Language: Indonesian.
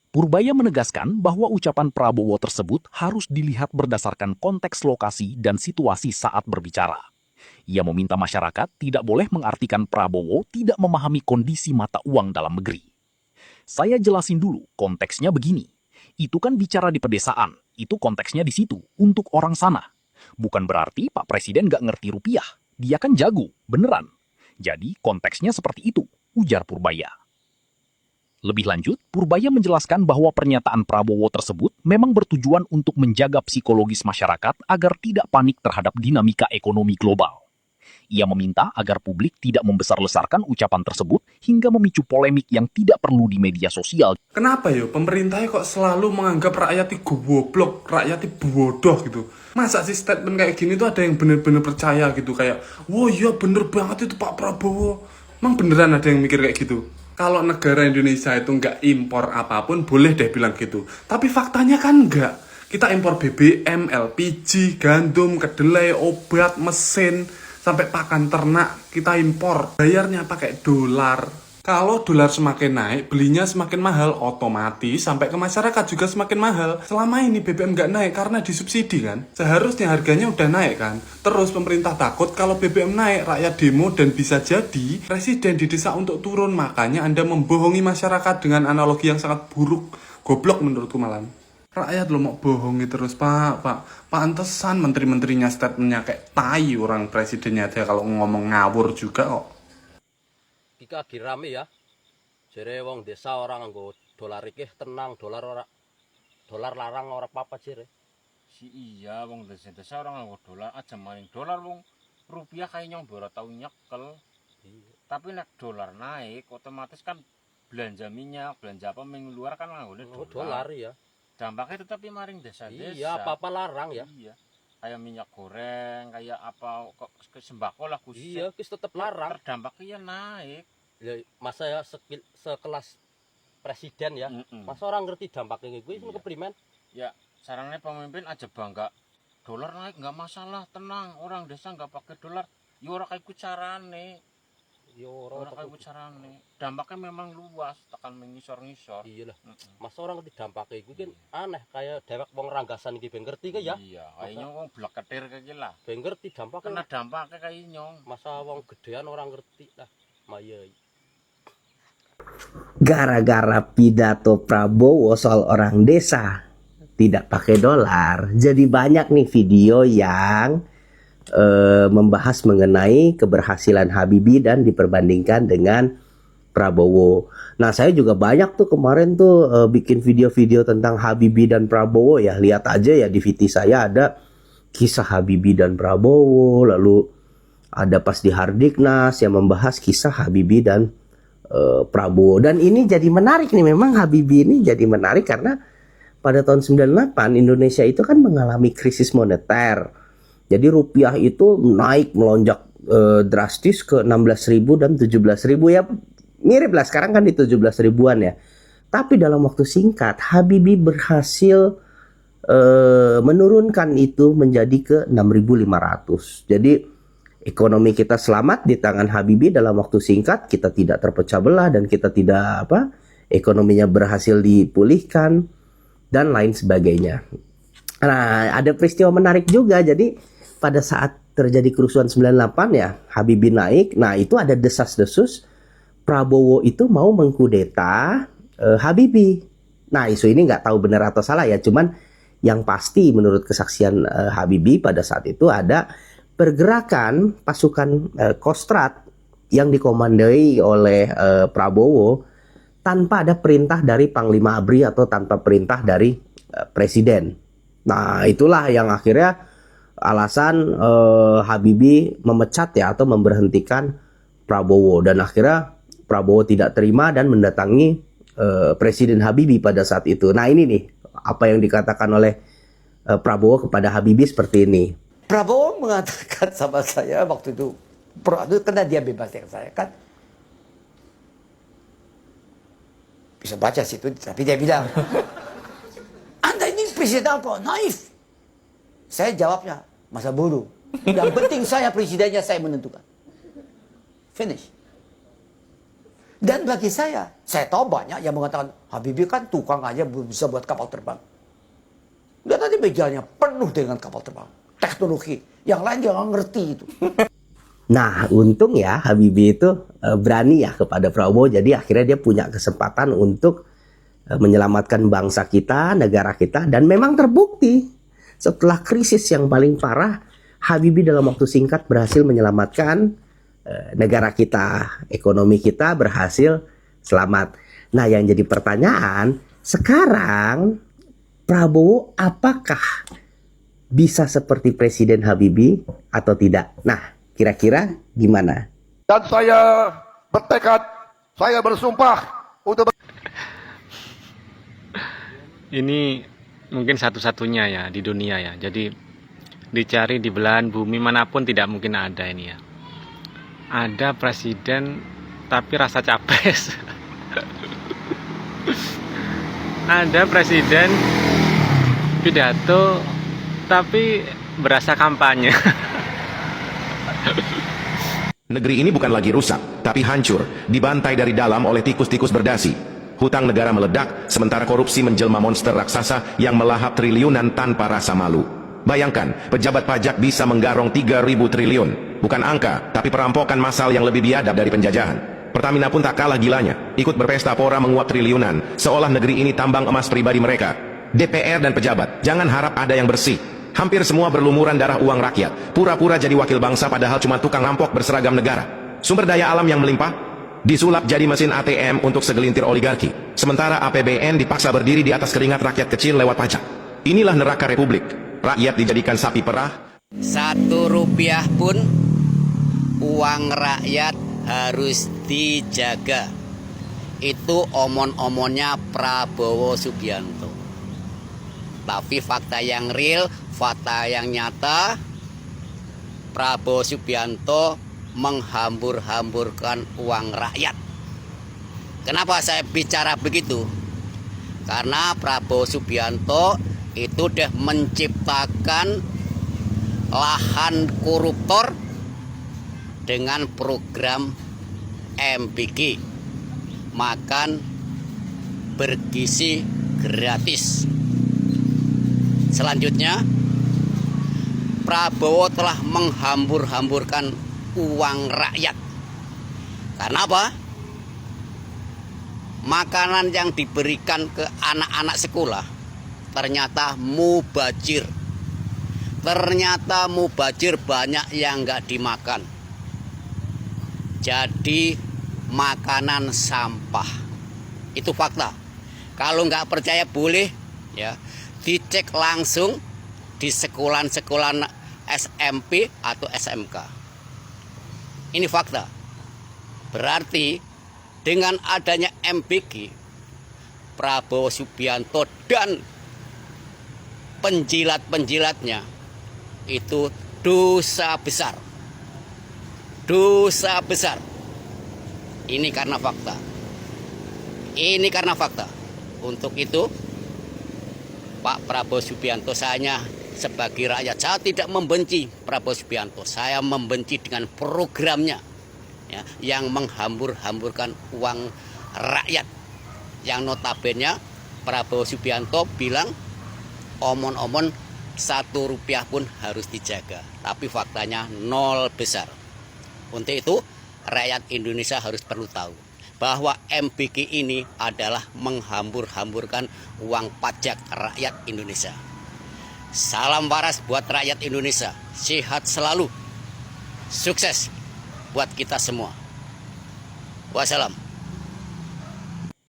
Purbaya menegaskan bahwa ucapan Prabowo tersebut harus dilihat berdasarkan konteks lokasi dan situasi saat berbicara. Ia meminta masyarakat tidak boleh mengartikan Prabowo tidak memahami kondisi mata uang dalam negeri. Saya jelasin dulu, konteksnya begini. Itu kan bicara di pedesaan, itu konteksnya di situ, untuk orang sana. Bukan berarti Pak Presiden nggak ngerti rupiah. Dia kan jago, beneran. Jadi konteksnya seperti itu, ujar Purbaya. Lebih lanjut, Purbaya menjelaskan bahwa pernyataan Prabowo tersebut memang bertujuan untuk menjaga psikologis masyarakat agar tidak panik terhadap dinamika ekonomi global. Ia meminta agar publik tidak membesar-besarkan ucapan tersebut hingga memicu polemik yang tidak perlu di media sosial. Kenapa ya pemerintahnya kok selalu menganggap rakyat itu goblok, rakyat itu bodoh gitu? Masa sih statement kayak gini tuh ada yang bener-bener percaya gitu, kayak wah iya bener banget itu Pak Prabowo. Emang beneran ada yang mikir kayak gitu? Kalau negara Indonesia itu nggak impor apapun boleh deh bilang gitu, tapi faktanya kan nggak. Kita impor BBM, LPG, gandum, kedelai, obat, mesin, sampai pakan ternak kita impor. Bayarnya pakai dolar. Kalau dolar semakin naik, belinya semakin mahal, otomatis sampai ke masyarakat juga semakin mahal. Selama ini BBM nggak naik karena disubsidi kan. Seharusnya harganya udah naik kan. Terus pemerintah takut kalau BBM naik, rakyat demo dan bisa jadi presiden didesak untuk turun. Makanya Anda membohongi masyarakat dengan analogi yang sangat buruk. Goblok menurutku malah. Rakyat lo mau bohongi terus pak. Pantesan menteri-menterinya statementnya kayak tai, orang presidennya aja kalau ngomong ngawur juga kok. Iki lagi rame ya. Jere wong desa orang nganggo dolar iki tenang, dolar larang ora apa-apa jere. Si iya wong desa-desa orang nganggo dolar aja maning dolar wong rupiah kayak nyong ora tau nyekel. Iya. Tapi nek dolar naik otomatis kan belanja minyak, belanja apa minggu luar kan nganggo Oh, dolar. dolar ya. Dampaknya tetapi maring desa-desa. Iya, apa-apa larang ya. Iya. Kayak minyak goreng, kayak apa kok sembako lah khusus. Iya, wis tetep larang. Terdampaknya ya naik. Ya, masa ya sekelas presiden ya. Masa orang ngerti dampaknya gue Iya. keprimen. Ya, sarannya pemimpin aja bangga. Dolar naik nggak masalah, tenang. Orang desa nggak pakai dolar. Ya ora kayak carane. Yo Ora kayak carane. Dampaknya memang luas, tekan mengisor-ngisor. Iya lah. Masa orang ngerti dampaknya gue kan aneh kayak dewek wong ranggasan iki ben ngerti ke ya. Iya, kayaknya wong blok ketir kayak lah. Ben ngerti dampaknya. Kena dampaknya kayak nyong. Masa wong gedean orang ngerti lah. Mayai. Gara-gara pidato Prabowo soal orang desa tidak pakai dolar, jadi banyak nih video yang membahas mengenai keberhasilan Habibie dan diperbandingkan dengan Prabowo. Nah, saya juga banyak tuh kemarin tuh bikin video-video tentang Habibie dan Prabowo ya. Lihat aja ya di VT saya ada kisah Habibie dan Prabowo, lalu ada pas di Hardiknas yang membahas kisah Habibie dan Prabowo. Dan ini jadi menarik nih, memang Habibie ini jadi menarik karena pada tahun 98 Indonesia itu kan mengalami krisis moneter. Jadi rupiah itu naik melonjak drastis ke 16.000 dan 17.000 ya, mirip lah sekarang kan di 17 ribuan ya. Tapi dalam waktu singkat Habibie berhasil menurunkan itu menjadi ke 6.500. Jadi ekonomi kita selamat di tangan Habibie dalam waktu singkat, kita tidak terpecah belah dan kita tidak ekonominya berhasil dipulihkan dan lain sebagainya. Nah, ada peristiwa menarik juga. Jadi pada saat terjadi kerusuhan 98 ya, Habibie naik. Nah, itu ada desas-desus Prabowo itu mau mengkudeta Habibie. Nah, isu ini nggak tahu benar atau salah ya, cuman yang pasti menurut kesaksian Habibie pada saat itu ada pergerakan pasukan Kostrad yang dikomandoi oleh Prabowo tanpa ada perintah dari Panglima ABRI atau tanpa perintah dari Presiden. Nah, itulah yang akhirnya alasan Habibie memecat ya atau memberhentikan Prabowo, dan akhirnya Prabowo tidak terima dan mendatangi Presiden Habibie pada saat itu. Nah, ini nih apa yang dikatakan oleh Prabowo kepada Habibie seperti ini. Prabowo mengatakan sama saya waktu itu karena dia bebas dengan saya kan, bisa baca situ, tapi dia bilang Anda ini presiden apa? Naif. Saya jawabnya, masa bodoh. Yang penting saya presidennya, saya menentukan. Finish. Dan bagi saya tahu banyak yang mengatakan, Habibie kan tukang aja belum bisa buat kapal terbang. Lihat tadi mejanya penuh dengan kapal terbang. Teknologi. Yang lain jangan ngerti itu. Nah, untung ya Habibie itu berani ya kepada Prabowo. Jadi akhirnya dia punya kesempatan untuk menyelamatkan bangsa kita, negara kita. Dan memang terbukti setelah krisis yang paling parah, Habibie dalam waktu singkat berhasil menyelamatkan negara kita, ekonomi kita berhasil selamat. Nah, yang jadi pertanyaan, sekarang Prabowo apakah bisa seperti Presiden Habibie atau tidak? Nah, kira-kira gimana? Dan saya bertekad, saya bersumpah untuk Ini mungkin satu-satunya ya di dunia ya. Jadi dicari di belahan bumi manapun tidak mungkin ada ini ya. Ada presiden tapi rasa capres. Ada presiden pidato tapi berasa kampanye. Negeri ini bukan lagi rusak, tapi hancur, dibantai dari dalam oleh tikus-tikus berdasi. Hutang negara meledak, sementara korupsi menjelma monster raksasa yang melahap triliunan tanpa rasa malu. Bayangkan, pejabat pajak bisa menggarong 3.000 triliun. Bukan angka, tapi perampokan massal yang lebih biadab dari penjajahan. Pertamina pun tak kalah gilanya, ikut berpesta pora menguap triliunan, seolah negeri ini tambang emas pribadi mereka. DPR dan pejabat, jangan harap ada yang bersih. Hampir semua berlumuran darah uang rakyat, pura-pura jadi wakil bangsa padahal cuma tukang rampok berseragam negara. Sumber daya alam yang melimpah, disulap jadi mesin ATM untuk segelintir oligarki. Sementara APBN dipaksa berdiri di atas keringat rakyat kecil lewat pajak. Inilah neraka republik. Rakyat dijadikan sapi perah. Rp1 pun uang rakyat harus dijaga. Itu omon-omonnya Prabowo Subianto. Tapi fakta yang real, fakta yang nyata, Prabowo Subianto menghambur-hamburkan uang rakyat. Kenapa saya bicara begitu? Karena Prabowo Subianto itu udah menciptakan lahan koruptor dengan program MBG, makan bergizi gratis. Selanjutnya, Prabowo telah menghambur-hamburkan uang rakyat. Karena apa? Makanan yang diberikan ke anak-anak sekolah ternyata mubazir. Ternyata mubazir banyak yang nggak dimakan. Jadi makanan sampah. Itu fakta. Kalau nggak percaya boleh ya dicek langsung di sekolah-sekolah SMP atau SMK. Ini fakta. Berarti dengan adanya MBG, Prabowo Subianto dan penjilat-penjilatnya itu dosa besar. Dosa besar. Ini karena fakta. Ini karena fakta. Untuk itu, Pak Prabowo Subianto, saya sebagai rakyat, saya tidak membenci Prabowo Subianto. Saya membenci dengan programnya ya, yang menghambur-hamburkan uang rakyat. Yang notabene Prabowo Subianto bilang omon-omon Rp1 pun harus dijaga. Tapi faktanya nol besar. Untuk itu rakyat Indonesia harus perlu tahu bahwa MBG ini adalah menghambur-hamburkan uang pajak rakyat Indonesia. Salam waras buat rakyat Indonesia. Sehat selalu. Sukses buat kita semua. Wassalam.